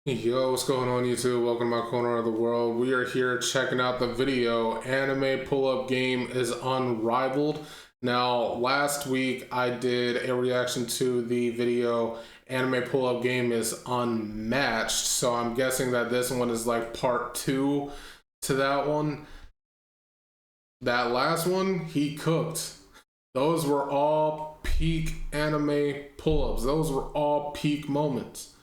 Yo, what's going on YouTube? Welcome to my corner of the world. We are here checking out the video. Anime pull-up game is unrivaled. Now, last week I did a reaction to the video Anime pull-up game is unmatched. So I'm guessing that this one is like part two to that one. That last one, he cooked. Those were all peak anime pull-ups. Those were all peak moments,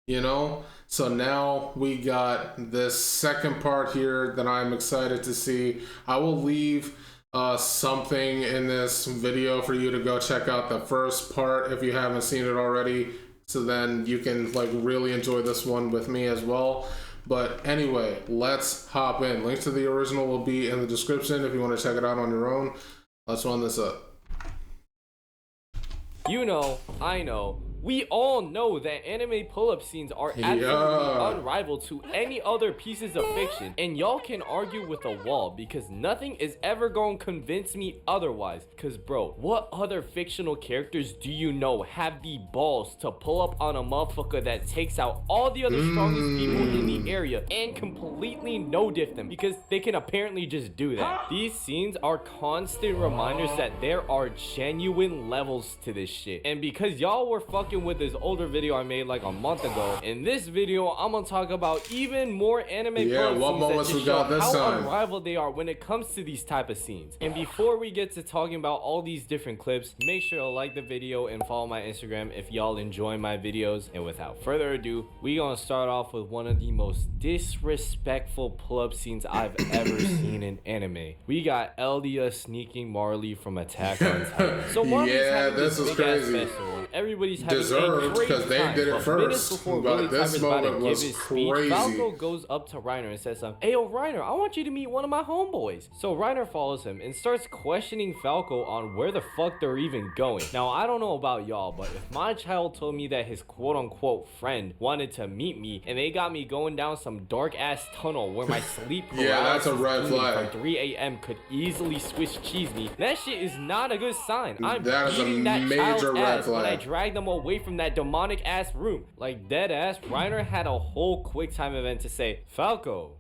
you know? So now we got this second part here that I'm excited to see. I will leave something in this video for you to go check out the first part if you haven't seen it already, so then you can like really enjoy this one with me as well. But anyway, let's hop in. Links to the original will be in the description if you want to check it out on your own. Let's run this up. You know, I know, we all know that anime pull-up scenes are absolutely unrivaled to any other pieces of fiction, and y'all can argue with a wall because nothing is ever going to convince me otherwise. Cause bro, what other fictional characters do you know have the balls to pull up on a motherfucker that takes out all the other strongest people in the area and completely no-diff them, because they can apparently just do that. These scenes are constant reminders that there are genuine levels to this shit, and because y'all were fucking with this older video I made like a month ago, in this video I'm gonna talk about even more anime what scenes that just show how unrivaled they are when it comes to these type of scenes. And before we get to talking about all these different clips, make sure to like the video and follow my Instagram if y'all enjoy my videos. And without further ado, we gonna start off with one of the most disrespectful pull-up scenes I've ever seen in anime. We got Eldia sneaking Marley from Attack on Titan. So Marley's having this big ass festival. Everybody's having deserved because they did it first, but this moment was crazy. Falco goes up to Reiner and says something. Hey yo Reiner, I want you to meet one of my homeboys. So Reiner follows him and starts questioning Falco on where the fuck they're even going. Now I don't know about y'all, but if my child told me that his quote-unquote friend wanted to meet me and they got me going down some dark ass tunnel where my sleep yeah, that's a red flag. from 3 a.m. could easily Swiss cheese me, that shit is not a good sign. I'm that is a beating that major child's red ass flag. when I drag them away from that demonic ass room. Like dead ass, Reiner had a whole quick time event to say, Falco,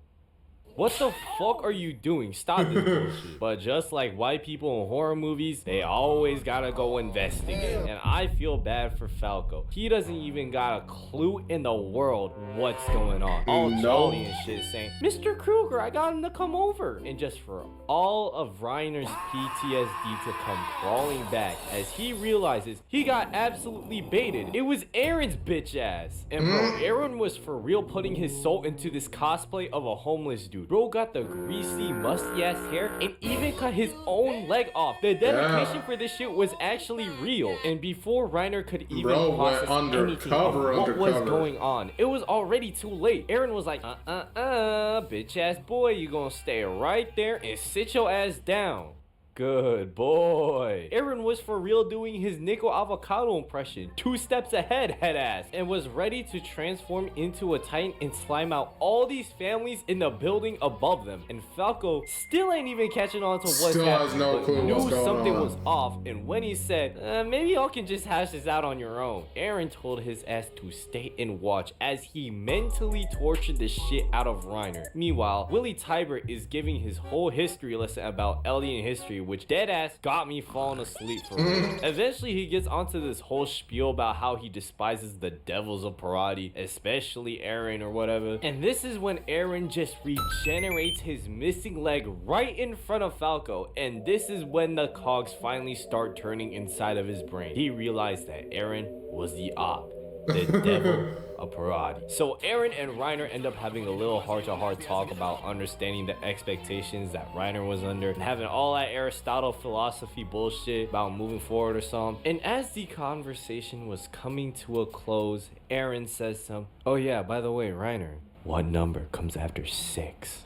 what the fuck are you doing? Stop this bullshit. But just like white people in horror movies, they always gotta go investigate. And I feel bad for Falco. He doesn't even got a clue in the world what's going on. All jolly and shit saying, Mr. Kruger, I got him to come over. And just for all of Reiner's PTSD to come crawling back as he realizes he got absolutely baited. It was Aaron's bitch ass. And bro, Aaron was for real putting his soul into this cosplay of a homeless dude. Bro got the greasy, musty ass hair and even cut his own leg off. The dedication for this shit was actually real. And before Reiner could even process anything of what was going on, it was already too late. Aaron was like, bitch ass boy, you gonna stay right there and sit your ass down. Good boy. Aaron was for real doing his Nico Avocado impression, 2 steps ahead, head ass, and was ready to transform into a Titan and slime out all these families in the building above them. And Falco still ain't even catching on to what's happening, but knew something was off. And when he said, maybe y'all can just hash this out on your own, Aaron told his ass to stay and watch as he mentally tortured the shit out of Reiner. Meanwhile, Willie Tiber is giving his whole history lesson about alien history, which deadass got me falling asleep for real. Eventually he gets onto this whole spiel about how he despises the devils of Parati, especially Aaron or whatever. And this is when Aaron just regenerates his missing leg right in front of Falco, and this is when the cogs finally start turning inside of his brain. He realized that Aaron was the op, the devil of Parati. So Aaron and Reiner end up having a little heart-to-heart talk about understanding the expectations that Reiner was under and having all that Aristotle philosophy bullshit about moving forward or something. And as the conversation was coming to a close, Aaron says something. Oh yeah, by the way, Reiner, what number comes after 6?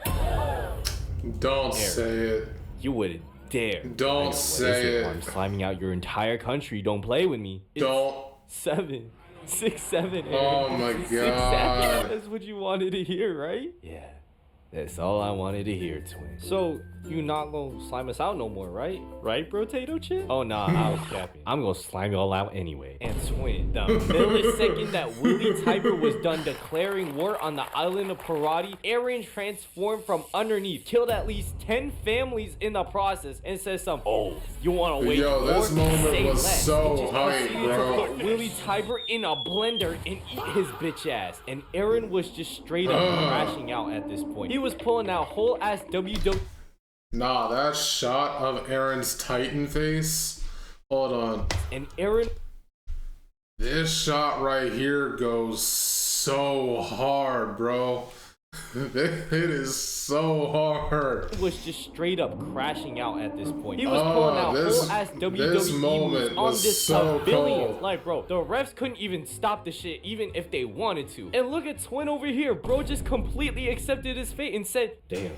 Don't Aaron, say it. You wouldn't dare. Don't say it. I'm climbing out your entire country. Don't play with me. It's don't. 7. 6, 7, 8. Oh my god. That's what you wanted to hear, right? Yeah. That's all I wanted to hear, twin. So, you not gonna slime us out no more, right? Right, Potato Chip? Oh, nah, I was capping. I'm gonna slime y'all out anyway. And twin, the millisecond that Willie Tiber was done declaring war on the island of Parati, Eren transformed from underneath, killed at least 10 families in the process, and says something, oh, you wanna wait Yo, more? this moment Say was less. so And just hype, proceeded bro. to put Willie Tiber in a blender and eat his bitch ass. And Eren was just straight up crashing out at this point. He was pulling out whole ass WWE. Nah, that shot of Aaron's Titan face. Hold on. And Eren. This shot right here goes so hard, bro. It is so hard. Was just straight up crashing out at this point. He was pulling out whole ass WWE moves on this so civilian. cold. Like, bro, the refs couldn't even stop the shit, even if they wanted to. And look at Twin over here, bro, just completely accepted his fate and said, "Damn,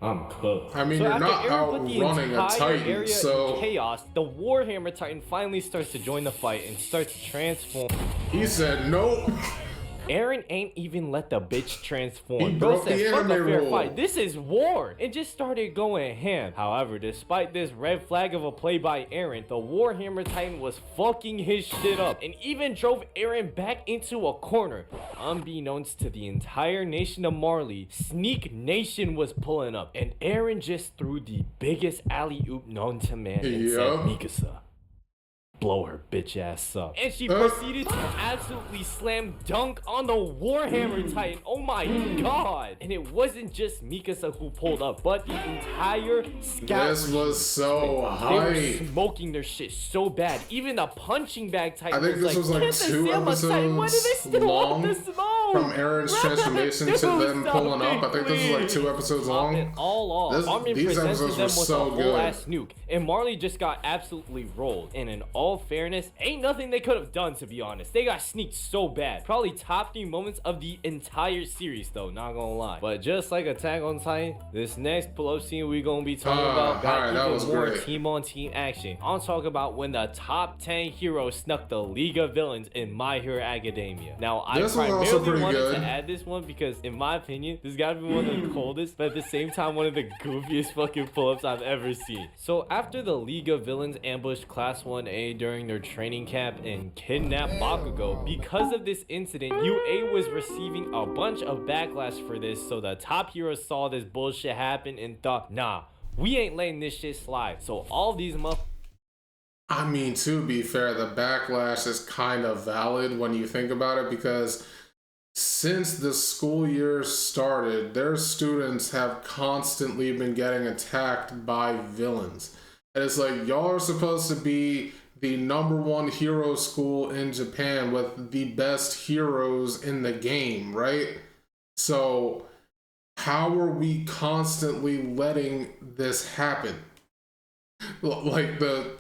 I'm cooked." I mean, So you're after not Eren put the outrunning a entire Titan, area so in chaos, the Warhammer Titan finally starts to join the fight and starts to transform. he said nope. Eren ain't even let the bitch transform. He Bro broke said, the fuck a anime fair rule. fight. This is war. And just started going ham. However, despite this red flag of a play by Eren, the Warhammer Titan was fucking his shit up and even drove Eren back into a corner. Unbeknownst to the entire nation of Marley, Sneak Nation was pulling up and Eren just threw the biggest alley-oop known to man and said, Yup. Mikasa, blow her bitch ass up. And she proceeded to absolutely slam dunk on the Warhammer Titan. Oh my god. And it wasn't just Mikasa who pulled up, but the entire scout. This was so They were hype. smoking their shit so bad. Even the punching bag Titan I think this was like "Get the 2 Sigma Titan. Why do they episodes still long want the smoke?" from Aaron's transformation to them pulling up. I think this was like 2 episodes Top it long. all off. Armin These presented episodes them were with so a whole good. ass nuke, and Marley just got absolutely rolled. And in all fairness, ain't nothing they could have done, to be honest. They got sneaked so bad. Probably top 3 moments of the entire series, though, not gonna lie. But just like Attack on Titan, this next pull-up scene we gonna be talking about got alright, that was even more great. team-on-team action. I'm talking about when the top 10 heroes snuck the League of Villains in My Hero Academia. Now, I This was also primarily pretty wanted good. to add this one because, in my opinion, this gotta be one of the coldest, but at the same time, one of the goofiest fucking pull-ups I've ever seen. So after the League of Villains ambushed Class 1A during their training camp and kidnapped Bakugo, because of this incident, UA was receiving a bunch of backlash for this, so the top heroes saw this bullshit happen and thought, nah, we ain't letting this shit slide. So all these I mean, to be fair, the backlash is kind of valid when you think about it, because since the school year started, their students have constantly been getting attacked by villains. And it's like, y'all are supposed to be the #1 hero school in Japan with the best heroes in the game, right? So how are we constantly letting this happen? Like the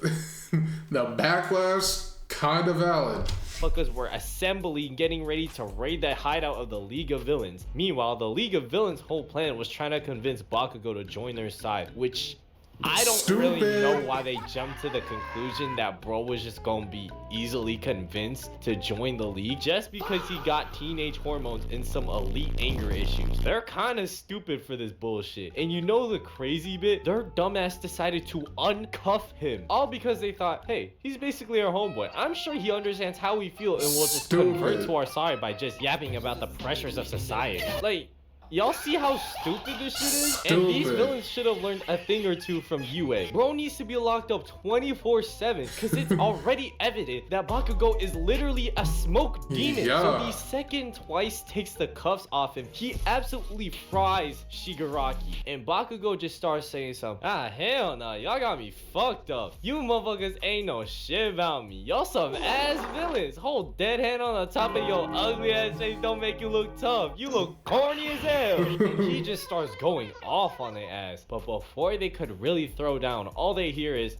the backlash, kind of valid. motherfuckers were assembling, getting ready to raid the hideout of the League of Villains. Meanwhile, the League of Villains' whole plan was trying to convince Bakugo to join their side, which I don't really know why they jumped to the conclusion that bro was just gonna be easily convinced to join the league just because he got teenage hormones and some elite anger issues. They're kind of stupid for this bullshit. And you know the crazy bit? Their dumbass decided to uncuff him, all because they thought, hey, he's basically our homeboy. I'm sure he understands how we feel and will just convert to our side by just yapping about the pressures of society. Like, y'all see how stupid this shit is? And these villains should have learned a thing or two from UA. Bro needs to be locked up 24/7 because it's already evident that Bakugo is literally a smoke demon. Yeah. So the second Twice takes the cuffs off him, he absolutely fries Shigaraki. And Bakugo just starts saying something. Ah, hell nah, y'all got me fucked up. You motherfuckers ain't no shit about me. Y'all some ass villains. Hold dead hand on the top of your ugly ass face don't make you look tough. You look corny as hell. And he just starts going off on their ass. But before they could really throw down, all they hear is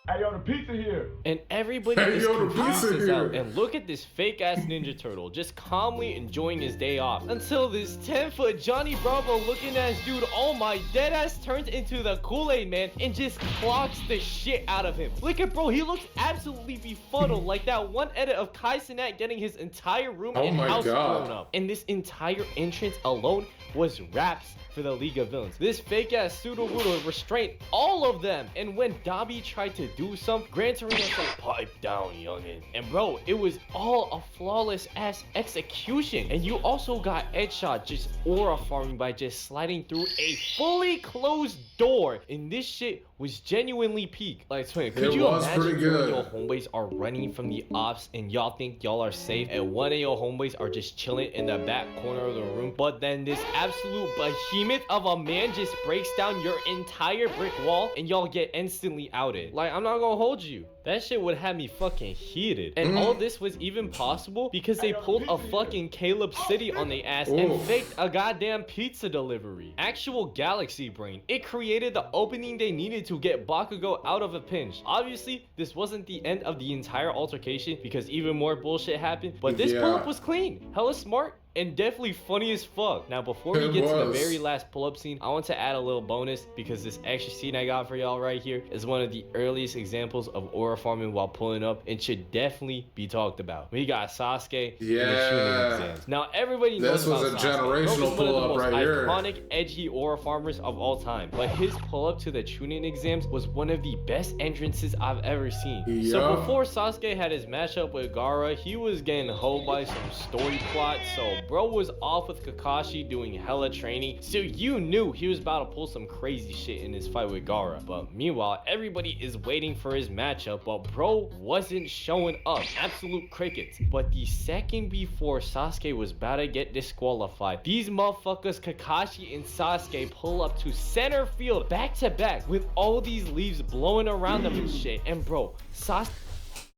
Hey, yo, the pizza here. And everybody Hey, is yo, the confused pizza as hell. here. And look at this fake ass Ninja Turtle just calmly enjoying his day off. Until this 10-foot Johnny Bravo looking ass dude, oh my, dead ass turns into the Kool-Aid man and just clocks the shit out of him. Look at bro, he looks absolutely befuddled like that one edit of Kai Cenat getting his entire room and house blown up. And this entire entrance alone was raps for the League of Villains. This fake ass pseudo-voodoo restrained all of them. And when Dobby tried to do something, Gran Torino said, pipe down, youngin. And bro, it was all a flawless ass execution. And you also got Edshot just aura farming by just sliding through a fully closed door. And this shit was genuinely peak. Like, Twin, could you imagine you and your homeboys are running from the ops and y'all think y'all are safe, and one of your homeboys are just chilling in the back corner of the room, but then this absolute behemoth of a man just breaks down your entire brick wall and y'all get instantly outed? Like, I'm not gonna hold you, that shit would have me fucking heated. And all this was even possible because they pulled a fucking Caleb City on the ass and faked a goddamn pizza delivery. Actual galaxy brain. It created the opening they needed to get Bakugo out of a pinch. Obviously, this wasn't the end of the entire altercation because even more bullshit happened, but this pull-up was clean, hella smart, and definitely funny as fuck. Now, before we get to the very last pull-up scene, I want to add a little bonus because this extra scene I got for y'all right here is one of the earliest examples of aura farming while pulling up and should definitely be talked about. We got Sasuke in the Chunin exams. Now, everybody knows this was about a generational pull-up right here. Iconic, edgy aura farmers of all time. But his pull-up to the Chunin exams was one of the best entrances I've ever seen. So before Sasuke had his matchup with Gaara, he was getting hoed by some story plot, so bro was off with Kakashi doing hella training, so you knew he was about to pull some crazy shit in his fight with Gaara. But meanwhile, everybody is waiting for his matchup, but bro wasn't showing up. Absolute crickets. But the second before Sasuke was about to get disqualified, these motherfuckers Kakashi and Sasuke pull up to center field back to back with all these leaves blowing around them and shit. And bro, Sasuke,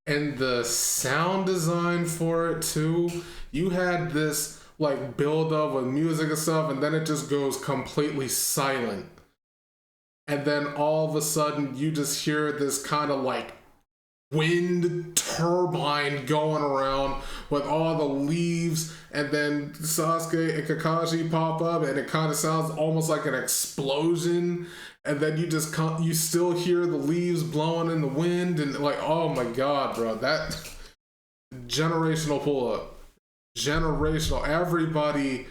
and the sound design for it too, you had this like build up with music and stuff, and then it just goes completely silent, and then all of a sudden you just hear this kind of like wind turbine going around with all the leaves, and then Sasuke and Kakashi pop up and it kind of sounds almost like an explosion, and then you still hear the leaves blowing in the wind, and like, oh my god, bro, that generational pull-up. Generational. Everybody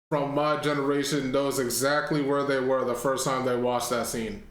from my generation knows exactly where they were the first time they watched that scene.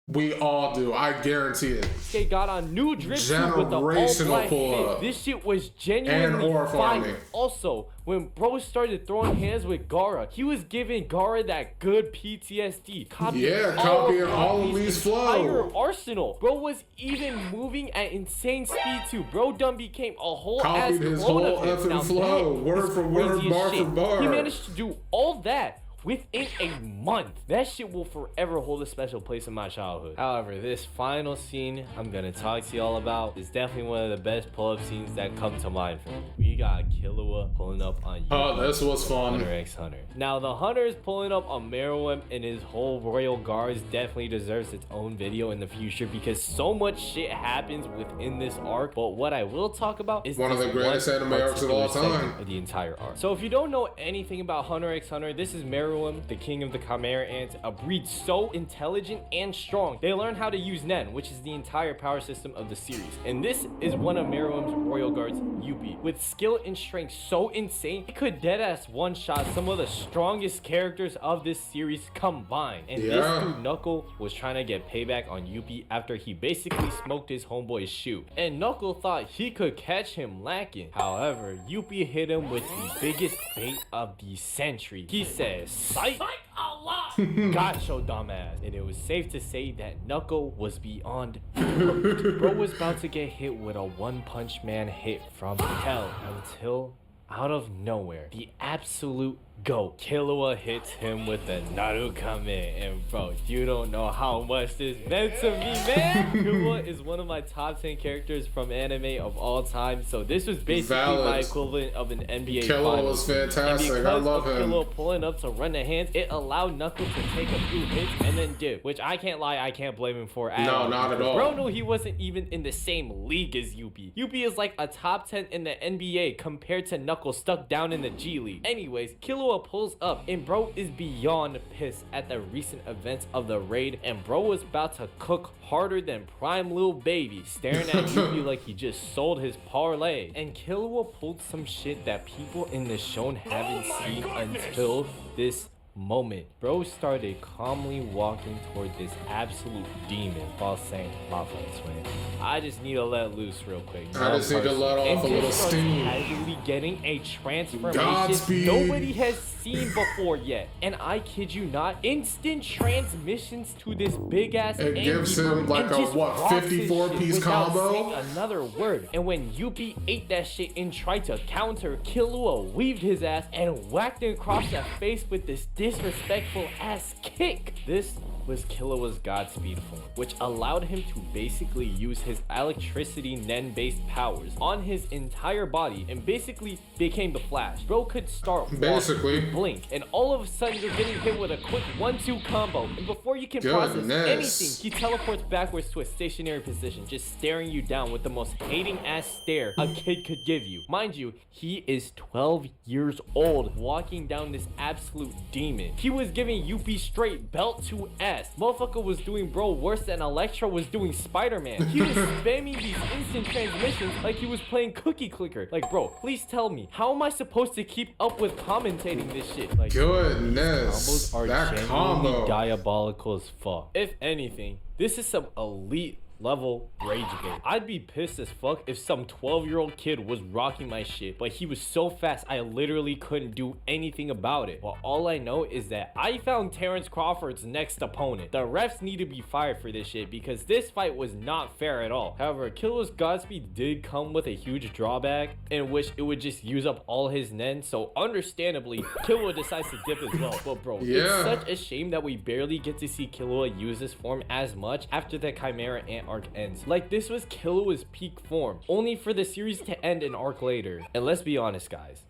We all do. I guarantee it. They got on new drip suit with the all-black fit. This shit was genuinely fire. Also, when bro started throwing hands with Gaara, he was giving Gaara that good PTSD. Copying all of Lee's flow. Arsenal. Bro was even moving at insane speed too. Bro done became a whole copied ass his whole effing flow, word for word, bar for bar. He managed to do all that within a month. That shit will forever hold a special place in my childhood. However, this final scene I'm gonna talk to y'all about is definitely one of the best pull-up scenes that come to mind for me. We got Killua pulling up on this was fun. Hunter x Hunter. Now, the Hunter's pulling up on Meruem and his whole royal guards definitely deserves its own video in the future because so much shit happens within this arc. But what I will talk about is one of the greatest anime arcs of all time. Of the entire arc. So if you don't know anything about Hunter x Hunter, this is Meruem, the king of the Chimera Ants, a breed so intelligent and strong. They learn how to use Nen, which is the entire power system of the series. And this is one of Meruem's royal guards, Yuppie. With skill and strength so insane, it could deadass one-shot some of the strongest characters of this series combined. And this dude Knuckle was trying to get payback on Yuppie after he basically smoked his homeboy's shoe. And Knuckle thought he could catch him lacking. However, Yuppie hit him with the biggest bait of the century. He says, "Sight Allah!" Got your dumbass. And it was safe to say that Knuckle was beyond bro was about to get hit with a one-punch man hit from hell until out of nowhere, the absolute go. Killua hits him with the Narukame, and bro, you don't know how much this meant to me, man. Killua is one of my top 10 characters from anime of all time, so this was basically my equivalent of an NBA Killua was fantastic. And I love him. Killua pulling up to run the hands, it allowed Knuckles to take a few hits and then dip, which I can't lie, I can't blame him for at all. No, not at all. Bro knew he wasn't even in the same league as Yuppie. Yuppie is like a top 10 in the NBA compared to Knuckles stuck down in the G League. Anyways, Killua pulls up and bro is beyond pissed at the recent events of the raid, and bro was about to cook harder than prime little baby, staring at Yuppie like he just sold his parlay. And Killua pulled some shit that people in the show haven't seen until this moment. Bro started calmly walking toward this absolute demon while saying, "My fault, twin. I just need to let loose real quick." I just need to let off a little steam. Casually getting a transformation Godspeed. nobody has seen before yet. And I kid you not, instant transmissions to this big ass. It gives him like a what, 54-piece combo? Saying another word. And when Yuppie ate that shit and tried to counter, Killua weaved his ass and whacked him across the face with this disrespectful ass kick. This was Killua's Godspeed form, which allowed him to basically use his electricity Nen-based powers on his entire body and basically became the Flash. Bro could start basically blink, and all of a sudden you're getting hit with a quick 1-2 combo, and before you can process anything, he teleports backwards to a stationary position, just staring you down with the most hating ass stare a kid could give you. Mind you, he is 12 years old, walking down this absolute demon. He was giving Yuppie straight belt to ass. Motherfucker was doing bro worse than Electro was doing Spider-Man. He was spamming these instant transmissions like he was playing Cookie Clicker. Like, bro, please tell me, how am I supposed to keep up with commentating this shit? Like, goodness, combos are that combo diabolical as fuck. If anything, this is some elite level rage bait. I'd be pissed as fuck if some 12-year-old kid was rocking my shit, but he was so fast I literally couldn't do anything about it. But all I know is that I found Terrence Crawford's next opponent. The refs need to be fired for this shit because this fight was not fair at all. However, Killua's Godspeed did come with a huge drawback in which it would just use up all his Nen, so understandably Killua decides to dip as well. But bro, it's such a shame that we barely get to see Killua use this form as much after the Chimera Ant arc ends. Like, this was Killua's peak form, only for the series to end an arc later. And let's be honest, guys,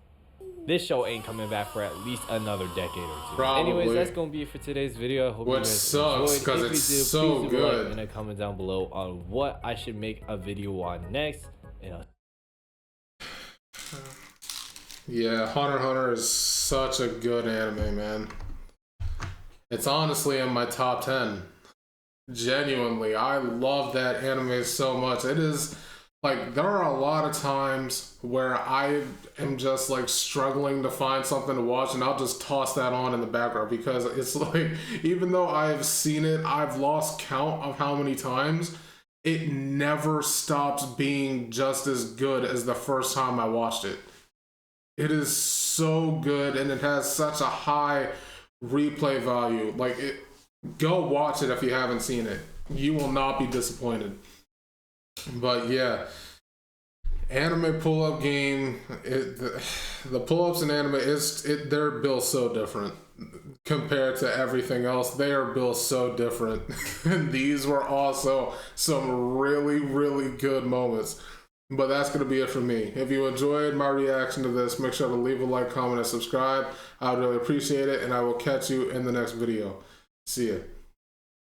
this show ain't coming back for at least another decade or two. Probably. Anyways, that's gonna be it for today's video. I hope you guys sucks because it's so good. And comment down below on what I should make a video on next. And yeah, Hunter x Hunter is such a good anime, man. It's honestly in my top 10. Genuinely, I love that anime so much. It is like, there are a lot of times where I am just like struggling to find something to watch, and I'll just toss that on in the background because it's like, even though I've seen it, I've lost count of how many times, it never stops being just as good as the first time I watched it. It is so good, and it has such a high replay value. Like, go watch it if you haven't seen it. You will not be disappointed. But yeah, anime pull-up game, the pull-ups in anime, they're built so different compared to everything else. They are built so different. And these were also some really, really good moments. But that's going to be it for me. If you enjoyed my reaction to this, make sure to leave a like, comment, and subscribe. I would really appreciate it, and I will catch you in the next video. See ya.